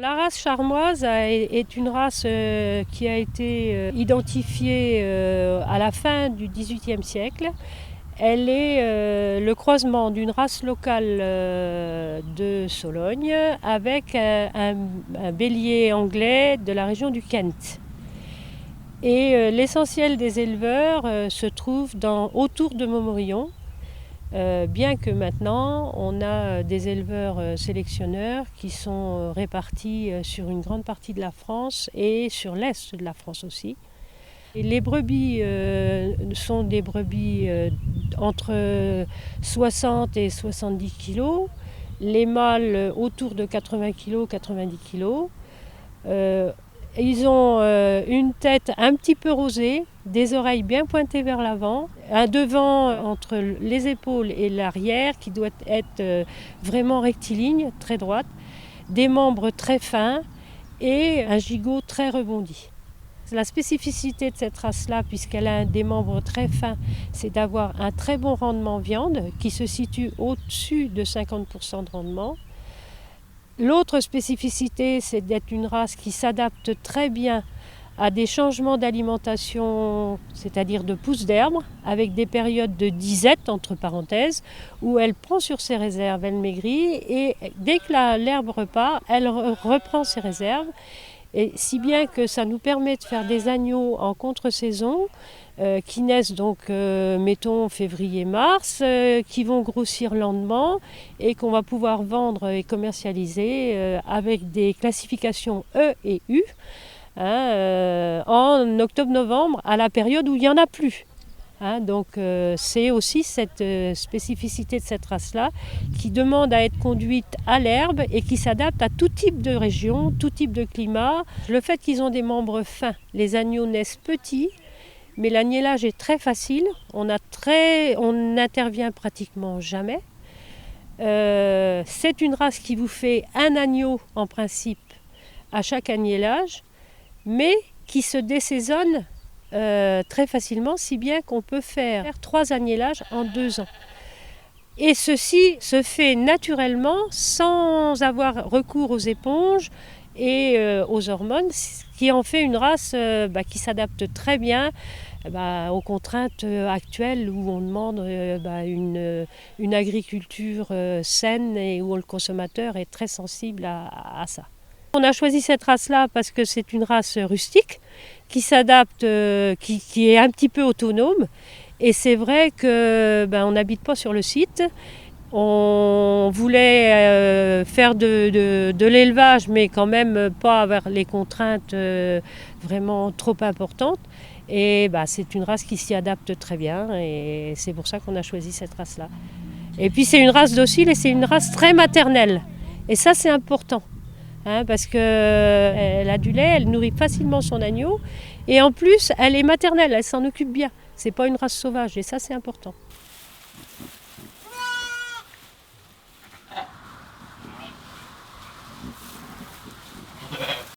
La race charmoise est une race qui a été identifiée à la fin du XVIIIe siècle. Elle est le croisement d'une race locale de Sologne avec un bélier anglais de la région du Kent. Et l'essentiel des éleveurs se trouve autour de Montmorillon. Bien que maintenant on a des éleveurs sélectionneurs qui sont répartis sur une grande partie de la France et sur l'est de la France aussi. Et les brebis sont des brebis entre 60 et 70 kg, les mâles autour de 80 kg, 90 kg. Ils ont une tête un petit peu rosée, des oreilles bien pointées vers l'avant, un devant entre les épaules et l'arrière qui doit être vraiment rectiligne, très droite, des membres très fins et un gigot très rebondi. La spécificité de cette race-là, puisqu'elle a des membres très fins, c'est d'avoir un très bon rendement viande qui se situe au-dessus de 50% de rendement. L'autre spécificité, c'est d'être une race qui s'adapte très bien à des changements d'alimentation, c'est-à-dire de pousse d'herbe, avec des périodes de disette, entre parenthèses, où elle prend sur ses réserves, elle maigrit, et dès que l'herbe repart, elle reprend ses réserves. Et si bien que ça nous permet de faire des agneaux en contre-saison, qui naissent donc, mettons, février-mars, qui vont grossir lentement et qu'on va pouvoir vendre et commercialiser avec des classifications E et U en octobre-novembre, à la période où il n'y en a plus. Donc c'est aussi cette spécificité de cette race-là qui demande à être conduite à l'herbe et qui s'adapte à tout type de région, tout type de climat. Le fait qu'ils ont des membres fins, les agneaux naissent petits, mais l'agnellage est très facile, on n'intervient pratiquement jamais. C'est une race qui vous fait un agneau en principe à chaque agnellage, mais qui se désaisonne très facilement, si bien qu'on peut faire 3 agnellages en 2 ans. Et ceci se fait naturellement sans avoir recours aux éponges et aux hormones, ce qui en fait une race qui s'adapte très bien aux contraintes actuelles où on demande une agriculture saine et où le consommateur est très sensible à ça. On a choisi cette race-là parce que c'est une race rustique qui s'adapte, qui est un petit peu autonome. Et c'est vrai qu'on n'habite pas sur le site. On voulait faire de l'élevage, mais quand même pas avoir les contraintes vraiment trop importantes. Et c'est une race qui s'y adapte très bien et c'est pour ça qu'on a choisi cette race-là. Et puis c'est une race docile et c'est une race très maternelle. Et ça c'est important. Parce qu'elle a du lait, elle nourrit facilement son agneau et en plus elle est maternelle, elle s'en occupe bien. C'est pas une race sauvage et ça c'est important.